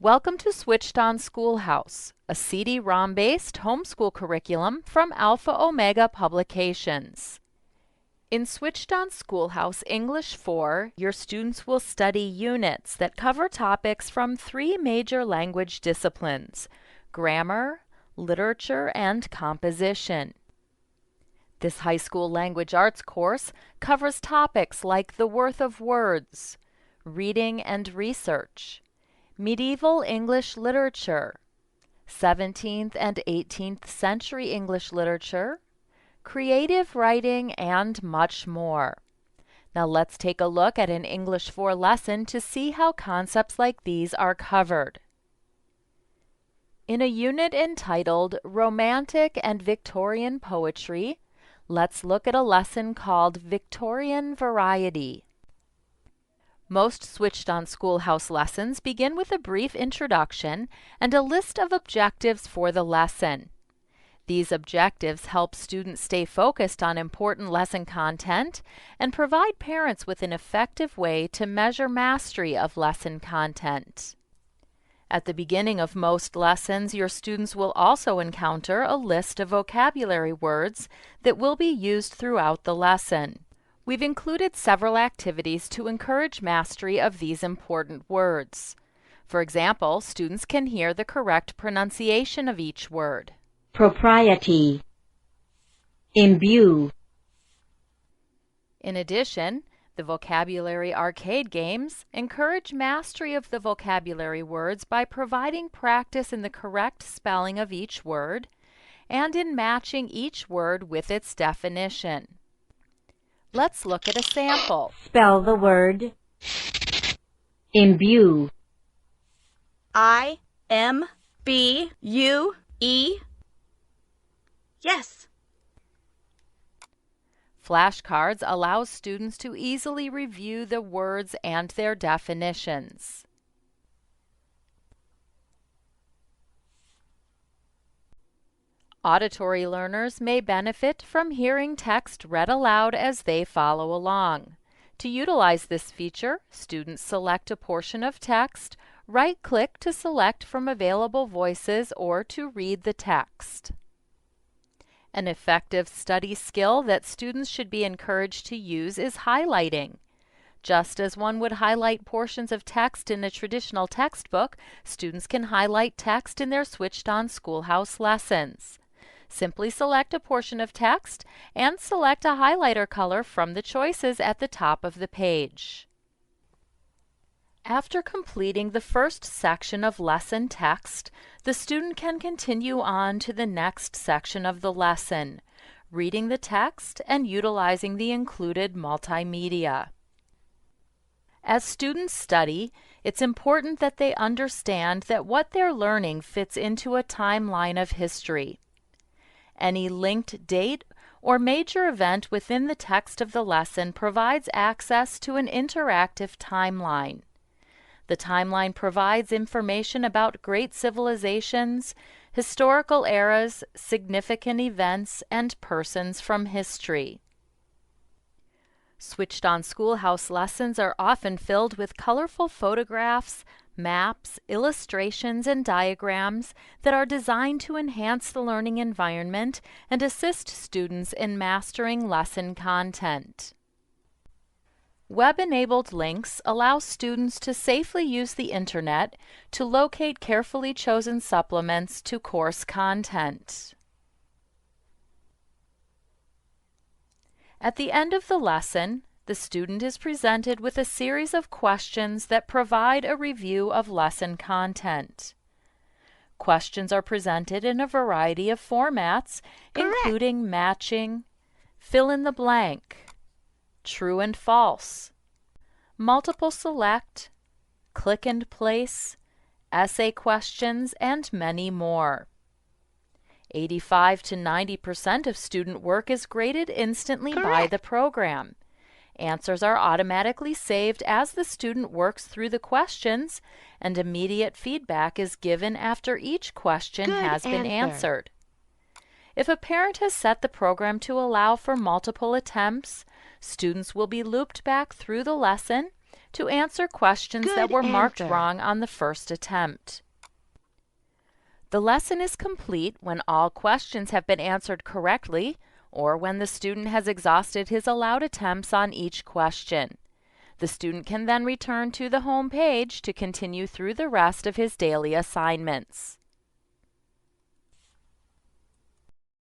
Welcome to Switched On Schoolhouse, a CD-ROM-based homeschool curriculum from Alpha Omega Publications. In Switched On Schoolhouse English 4, your students will study units that cover topics from three major language disciplines: grammar, literature, and composition. This high school language arts course covers topics like the worth of words, reading and research, medieval English literature, 17th and 18th century English literature, creative writing, and much more. Now let's take a look at an English 4 lesson to see how concepts like these are covered. In a unit entitled Romantic and Victorian Poetry, let's look at a lesson called Victorian Variety. Most Switched On Schoolhouse lessons begin with a brief introduction and a list of objectives for the lesson. These objectives help students stay focused on important lesson content and provide parents with an effective way to measure mastery of lesson content. At the beginning of most lessons, your students will also encounter a list of vocabulary words that will be used throughout the lesson. We've included several activities to encourage mastery of these important words. For example, students can hear the correct pronunciation of each word. Propriety, imbue. In addition, the vocabulary arcade games encourage mastery of the vocabulary words by providing practice in the correct spelling of each word and in matching each word with its definition. Let's look at a sample. Spell the word imbue. I-M-B-U-E. Yes. Flashcards allow students to easily review the words and their definitions. Auditory learners may benefit from hearing text read aloud as they follow along. To utilize this feature, students select a portion of text, right-click to select from available voices or to read the text. An effective study skill that students should be encouraged to use is highlighting. Just as one would highlight portions of text in a traditional textbook, students can highlight text in their Switched On Schoolhouse lessons. Simply select a portion of text and select a highlighter color from the choices at the top of the page. After completing the first section of lesson text, the student can continue on to the next section of the lesson, reading the text and utilizing the included multimedia. As students study, it's important that they understand that what they're learning fits into a timeline of history. Any linked date or major event within the text of the lesson provides access to an interactive timeline. The timeline provides information about great civilizations, historical eras, significant events, and persons from history. Switched On Schoolhouse lessons are often filled with colorful photographs, maps, illustrations, and diagrams that are designed to enhance the learning environment and assist students in mastering lesson content. Web-enabled links allow students to safely use the Internet to locate carefully chosen supplements to course content. At the end of the lesson, the student is presented with a series of questions that provide a review of lesson content. Questions are presented in a variety of formats, including matching, fill in the blank, true and false, multiple select, click and place, essay questions, and many more. 85 to 90% of student work is graded instantly by the program. Answers are automatically saved as the student works through the questions, and immediate feedback is given after each question has been answered. If a parent has set the program to allow for multiple attempts, students will be looped back through the lesson to answer questions that Good were marked answer. wrong on the first attempt. The lesson is complete when all questions have been answered correctly or when the student has exhausted his allowed attempts on each question. The student can then return to the home page to continue through the rest of his daily assignments.